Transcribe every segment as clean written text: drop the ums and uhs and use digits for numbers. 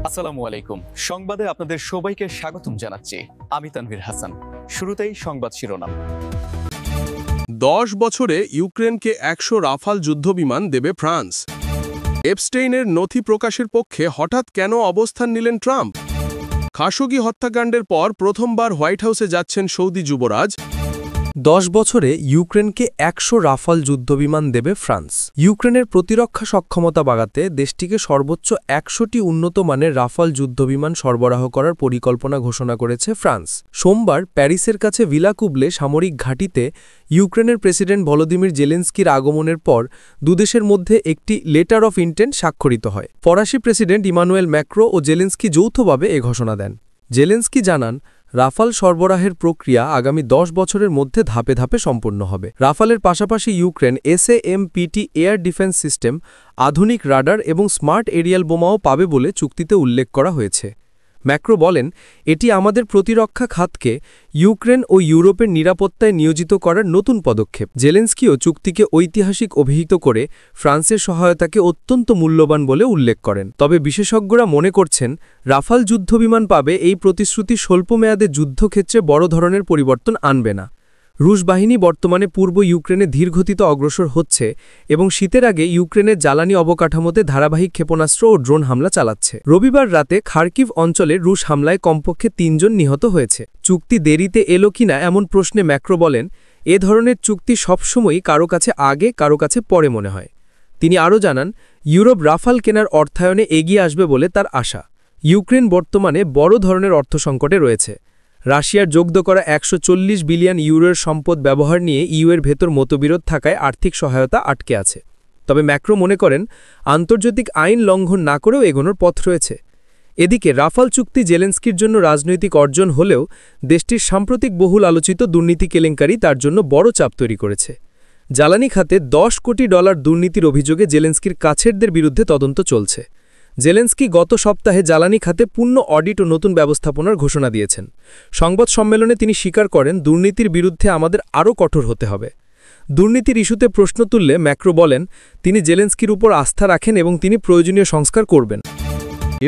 আসসালামু আলাইকুম। সংবাদে আপনাদের সবাইকে স্বাগতম জানাচ্ছি। আমি তানভীর হাসান। শুরুতেই সংবাদ শিরোনাম। 10 বছরে ইউক্রেনকে 100 রাফাল যুদ্ধবিমান দেবে ফ্রান্স। এপস্টেইনের নথি প্রকাশের পক্ষে হঠাৎ কেন অবস্থান নিলেন ট্রাম্প? খাশোগি হত্যাকাণ্ডের পর প্রথমবার হোয়াইট হাউসে যাচ্ছেন সৌদি যুবরাজ। 10 বছরে ইউক্রেনকে 100 রাফাল যুদ্ধবিমান দেবে ফ্রান্স। ইউক্রেনের প্রতিরক্ষা সক্ষমতা বাড়াতে দেশটিকে সর্বোচ্চ 100টি উন্নত মানের রাফাল যুদ্ধবিমান সরবরাহ করার পরিকল্পনা ঘোষণা করেছে ফ্রান্স। সোমবার প্যারিসের কাছে ভিলাকুবলে সামরিক ঘাঁটিতে ইউক্রেনের প্রেসিডেন্ট ভলোদিমির জেলেনস্কির আগমনের পর দুদেশের মধ্যে একটি লেটার অফ ইন্টেন্ট স্বাক্ষরিত হয়। ফরাসি প্রেসিডেন্ট ইমানুয়েল ম্যাক্রো ও জেলেনস্কি যৌথভাবে এ ঘোষণা দেন। জেলেনস্কি জানান, রাফাল সরবরাহের প্রক্রিয়া আগামী 10 বছরের মধ্যে ধাপে ধাপে সম্পন্ন হবে। রাফালের পাশাপাশি Ukraine SAMPT air defence system, আধুনিক রাডার এবং স্মার্ট এরিয়াল বোমাও পাবে বলে চুক্তিতে উল্লেখ করা হয়েছে। ম্যাক্রো বলেন, এটি আমাদের প্রতিরক্ষা খাতকে ইউক্রেন ও ইউরোপের নিরাপত্তায় নিয়োজিত করার নতুন পদক্ষেপ। জেলেনস্কিও চুক্তিকে ঐতিহাসিক অভিহিত করে ফ্রান্সের সহায়তাকে অত্যন্ত মূল্যবান বলে উল্লেখ করেন। তবে বিশেষজ্ঞরা মনে করছেন, রাফাল যুদ্ধবিমান পাবে এই প্রতিশ্রুতি স্বল্পমেয়াদে যুদ্ধক্ষেত্রে বড় ধরনের পরিবর্তন আনবে না। রুশ বাহিনী বর্তমানে পূর্ব ইউক্রেনে ধীরগতিতে অগ্রসর হচ্ছে এবং শীতের আগে ইউক্রেনের জ্বালানি অবকাঠামোতে ধারাবাহিক ক্ষেপণাস্ত্র ও ড্রোন হামলা চালাচ্ছে। রবিবার রাতে খার্কিভ অঞ্চলে রুশ হামলায় কমপক্ষে 3 জন নিহত হয়েছে। চুক্তি দেরিতে এলো কিনা এমন প্রশ্নে ম্যাক্রো বলেন, এ ধরনের চুক্তি সবসময়ই কারো কাছে আগে কারো কাছে পরে মনে হয়। তিনি আরও জানান, ইউরোপ রাফাল কেনার অর্থায়নে এগিয়ে আসবে বলে তার আশা। ইউক্রেন বর্তমানে বড় ধরনের অর্থসংকটে রয়েছে। রাশিয়ার জব্দ করা 140 বিলিয়ন ইউরোর সম্পদ ব্যবহার নিয়ে ইউএর ভেতর মতবিরোধ থাকায় আর্থিক সহায়তা আটকে আছে। তবে ম্যাক্রো মনে করেন, আন্তর্জাতিক আইন লঙ্ঘন না করেও এগোনোর পথ রয়েছে। এদিকে রাফাল চুক্তি জেলেনস্কির জন্য রাজনৈতিক অর্জন হলেও দেশটির সাম্প্রতিক বহুল আলোচিত দুর্নীতি কেলেঙ্কারি তার জন্য বড় চাপ তৈরি করেছে। জ্বালানি খাতে $10 কোটি দুর্নীতির অভিযোগে জেলেনস্কির কাছেরদের বিরুদ্ধে তদন্ত চলছে। জেলেনস্কি গত সপ্তাহে জ্বালানি খাতে পূর্ণ অডিট ও নতুন ব্যবস্থাপনার ঘোষণা দিয়েছেন। সংবাদ সম্মেলনে তিনি স্বীকার করেন, দুর্নীতির বিরুদ্ধে আমাদের আরও কঠোর হতে হবে। দুর্নীতির ইস্যুতে প্রশ্ন তুললে ম্যাক্রো বলেন, তিনি জেলেনস্কির উপর আস্থা রাখেন এবং তিনি প্রয়োজনীয় সংস্কার করবেন।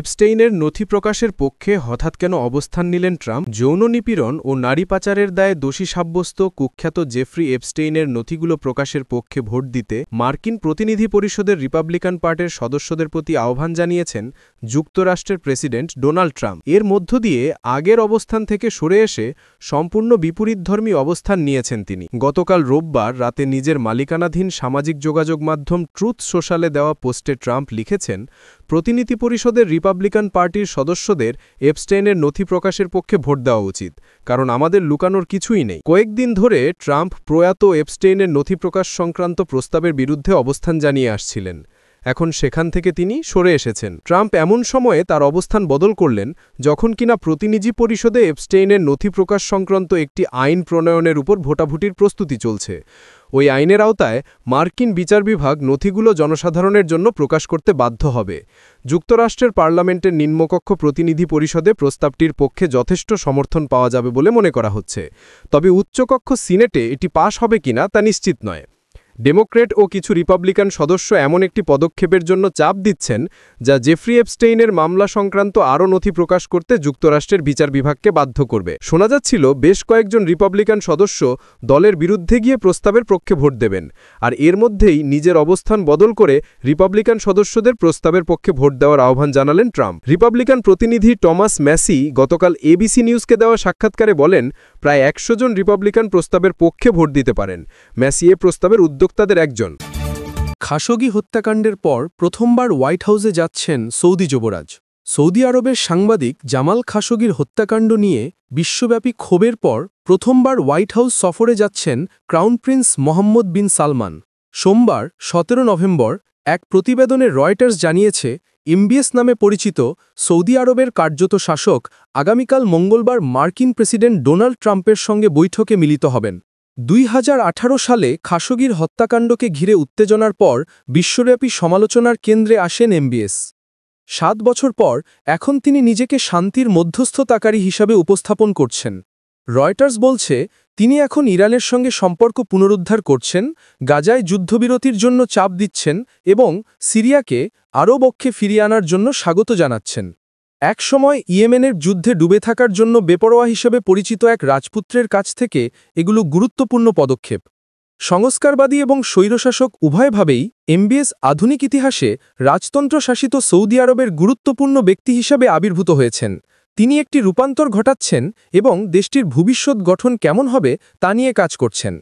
এপস্টেইনের নথি প্রকাশের পক্ষে হঠাৎ কেন অবস্থান নিলেন ট্রাম্প? যৌন নিপীড়ন ও নারী পাচারের দায়ে দোষী সাব্যস্ত কুখ্যাত জেফ্রি এপস্টেইনের নথিগুলো প্রকাশের পক্ষে ভোট দিতে মার্কিন প্রতিনিধি পরিষদের রিপাবলিকান পার্টির সদস্যদের প্রতি আহ্বান জানিয়েছেন যুক্তরাষ্ট্রের প্রেসিডেন্ট ডোনাল্ড ট্রাম্প। এর মধ্য দিয়ে আগের অবস্থান থেকে সরে এসে সম্পূর্ণ বিপরীতধর্মী অবস্থান নিয়েছেন তিনি। গতকাল রোববার রাতে নিজের মালিকানাধীন সামাজিক যোগাযোগ মাধ্যম ট্রুথ সোশ্যালে দেওয়া পোস্টে ট্রাম্প লিখেছেন, প্রতিনিধি পরিষদের রিপাবলিকান পার্টির সদস্যদের এপস্টেইনের নথি প্রকাশের পক্ষে ভোট দেওয়া উচিত, কারণ আমাদের লুকানোর কিছুই নেই। কয়েকদিন ধরে ট্রাম্প প্রয়াত এপস্টেইনের নথি প্রকাশ সংক্রান্ত প্রস্তাবের বিরুদ্ধে অবস্থান জানিয়ে আসছিলেন। এখন সেখান থেকে তিনি সরে এসেছেন। ট্রাম্প এমন সময়ে তার অবস্থান বদল করলেন যখন কিনা প্রতিনিধি পরিষদে এপস্টেইনের নথি প্রকাশ সংক্রান্ত একটি আইন প্রণয়নের উপর ভোটাভুটির প্রস্তুতি চলছে। ওই আইনের আওতায় মার্কিন বিচার বিভাগ নথিগুলো জনসাধারণের জন্য প্রকাশ করতে বাধ্য হবে। যুক্তরাষ্ট্রের পার্লামেন্টের নিম্নকক্ষ প্রতিনিধি পরিষদে প্রস্তাবটির পক্ষে যথেষ্ট সমর্থন পাওয়া যাবে বলে মনে করা হচ্ছে। তবে উচ্চকক্ষ সিনেটে এটি পাশ হবে কিনা তা নিশ্চিত নয়। ডেমোক্র্যাট ও কিছু রিপাবলিকান সদস্য এমন একটি পদক্ষেপের জন্য চাপ দিচ্ছেন যা জেফ্রি এপস্টেইনের মামলা সংক্রান্ত আরও নথি প্রকাশ করতে যুক্তরাষ্ট্রের বিচার বিভাগকে বাধ্য করবে। শোনা যাচ্ছিল বেশ কয়েকজন রিপাবলিকান সদস্য দলের বিরুদ্ধে গিয়ে প্রস্তাবের পক্ষে ভোট দেবেন, আর এর মধ্যেই নিজের অবস্থান বদল করে রিপাবলিকান সদস্যদের প্রস্তাবের পক্ষে ভোট দেওয়ার আহ্বান জানালেন ট্রাম্প। রিপাবলিকান প্রতিনিধি টমাস ম্যাসি গতকাল ABC নিউজকে দেওয়া সাক্ষাৎকারে বলেন, প্রায় 100 জন রিপাবলিকান প্রস্তাবের পক্ষে ভোট দিতে পারেন। ম্যাসি এ প্রস্তাবের উদ্যোক্তাদের একজন। খাশোগি হত্যাকাণ্ডের পর প্রথমবার হোয়াইট হাউসে যাচ্ছেন সৌদি যুবরাজ। সৌদি আরবের সাংবাদিক জামাল খাশোগির হত্যাকাণ্ড নিয়ে বিশ্বব্যাপী ক্ষোভের পর প্রথমবার হোয়াইট হাউস সফরে যাচ্ছেন ক্রাউন প্রিন্স মোহাম্মদ বিন সালমান। সোমবার 17 নভেম্বর এক প্রতিবেদনে রয়টার্স জানিয়েছে, MBS নামে পরিচিত সৌদি আরবের কার্যত শাসক আগামীকাল মঙ্গলবার মার্কিন প্রেসিডেন্ট ডোনাল্ড ট্রাম্পের সঙ্গে বৈঠকে মিলিত হবেন। 2018 সালে খাশোগির হত্যাকাণ্ডকে ঘিরে উত্তেজনার পর বিশ্বব্যাপী সমালোচনার কেন্দ্রে আসেন MBS। 7 বছর পর এখন তিনি নিজেকে শান্তির মধ্যস্থতাকারী হিসাবে উপস্থাপন করছেন। রয়টার্স বলছে, তিনি এখন ইরানের সঙ্গে সম্পর্ক পুনরুদ্ধার করছেন, গাজায় যুদ্ধবিরতির জন্য চাপ দিচ্ছেন এবং সিরিয়াকে আরব পক্ষে ফিরিয়ে আনার জন্য স্বাগত জানাচ্ছেন। একসময় ইয়েমেনের যুদ্ধে ডুবে থাকার জন্য বেপরোয়া হিসেবে পরিচিত এক রাজপুত্রের কাছ থেকে এগুলো গুরুত্বপূর্ণ পদক্ষেপ। সংস্কারবাদী এবং স্বৈরশাসক উভয়ভাবেই এমবিএস আধুনিক ইতিহাসে রাজতন্ত্র শাসিত সৌদি আরবের গুরুত্বপূর্ণ ব্যক্তি হিসাবে আবির্ভূত হয়েছেন। তিনি একটি রূপান্তর ঘটাচ্ছেন এবং দেশটির ভবিষ্যৎ গঠন কেমন হবে তা নিয়ে কাজ করছেন।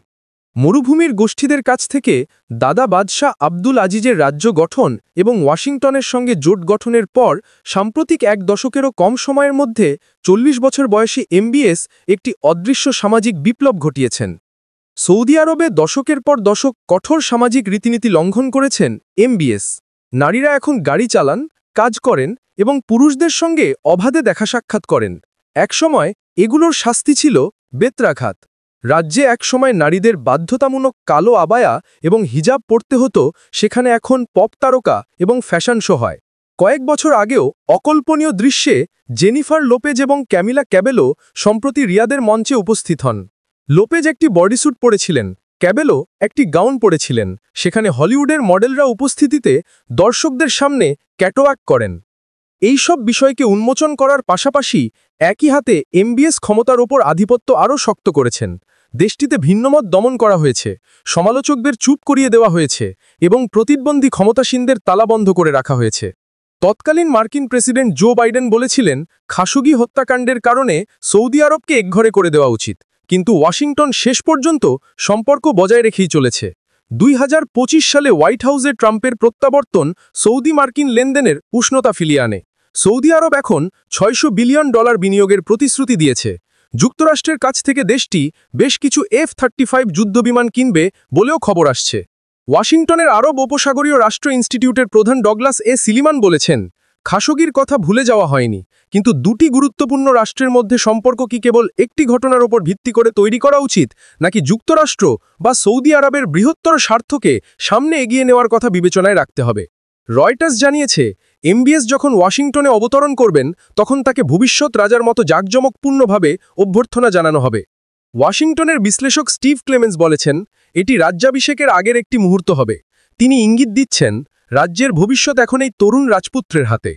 মরুভূমির গোষ্ঠীদের কাছ থেকে দাদা বাদশাহ আব্দুল আজিজের রাজ্য গঠন এবং ওয়াশিংটনের সঙ্গে জোট গঠনের পর সাম্প্রতিক এক দশকেরও কম সময়ের মধ্যে ৪০ বছর বয়সী এমবিএস একটি অদৃশ্য সামাজিক বিপ্লব ঘটিয়েছেন। সৌদি আরবে দশকের পর দশক কঠোর সামাজিক রীতিনীতি লঙ্ঘন করেছেন এমবিএস। নারীরা এখন গাড়ি চালান, কাজ করেন এবং পুরুষদের সঙ্গে অবাধে দেখা সাক্ষাৎ করেন। একসময় এগুলোর শাস্তি ছিল বেত্রাঘাত। রাজ্যে একসময় নারীদের বাধ্যতামূলক কালো আবায়া এবং হিজাব পরতে হতো, সেখানে এখন পপ তারকা এবং ফ্যাশন শো হয়। কয়েক বছর আগেও অকল্পনীয় দৃশ্যে জেনিফার লোপেজ এবং ক্যামিলা ক্যাবেলো সম্প্রতি রিয়াদের মঞ্চে উপস্থিত হন। লোপেজ একটি বডিস্যুট পরেছিলেন, ক্যাবেলো একটি গাউন পরেছিলেন। সেখানে হলিউডের মডেলরা উপস্থিতিতে দর্শকদের সামনে ক্যাটওয়াক করেন। এই সব বিষয়কে উন্মোচন করার পাশাপাশি একই হাতে এমবিএস ক্ষমতার ওপর আধিপত্য আরও শক্ত করেছেন। দেশটিতে ভিন্নমত দমন করা হয়েছে, সমালোচকদের চুপ করিয়ে দেওয়া হয়েছে এবং প্রতিদ্বন্দ্বী ক্ষমতাসীনদের তালাবন্ধ করে রাখা হয়েছে। তৎকালীন মার্কিন প্রেসিডেন্ট জো বাইডেন বলেছিলেন, খাশোগি হত্যাকাণ্ডের কারণে সৌদি আরবকে একঘরে করে দেওয়া উচিত, কিন্তু ওয়াশিংটন শেষ পর্যন্ত সম্পর্ক বজায় রেখেই চলেছে। 2025 সালে হোয়াইট হাউসে ট্রাম্পের প্রত্যাবর্তন সৌদি মার্কিন লেনদেনের উষ্ণতা ফিরিয়ে আনে। সৌদি আরব এখন $600 বিলিয়ন বিনিয়োগের প্রতিশ্রুতি দিয়েছে। যুক্তরাষ্ট্রের কাছ থেকে দেশটি বেশ কিছু F-35 যুদ্ধবিমান কিনবে বলেও খবর আসছে। ওয়াশিংটনের আরব উপসাগরীয় রাষ্ট্র ইনস্টিটিউটের প্রধান ডগলাস এ সিলিমান বলেছেন, খাশোগির কথা ভুলে যাওয়া হয়নি, কিন্তু দুটি গুরুত্বপূর্ণ রাষ্ট্রের মধ্যে সম্পর্ক কি কেবল একটি ঘটনার ওপর ভিত্তি করে তৈরি করা উচিত, নাকি যুক্তরাষ্ট্র বা সৌদি আরবের বৃহত্তর স্বার্থকে সামনে এগিয়ে নেওয়ার কথা বিবেচনায় রাখতে হবে। রয়টার্স জানিয়েছে, এমবিএস যখন ওয়াশিংটনে অবতরণ করবেন তখন তাকে ভবিষ্যৎ রাজার মতো জাঁকজমকপূর্ণভাবে অভ্যর্থনা জানানো হবে। ওয়াশিংটনের বিশ্লেষক স্টিভ ক্লেমেন্স বলেছেন, এটি রাজ্যাভিষেকের আগের একটি মুহূর্ত হবে। তিনি ইঙ্গিত দিচ্ছেন, রাজ্যের ভবিষ্যৎ এখন এই তরুণ রাজপুত্রের হাতে।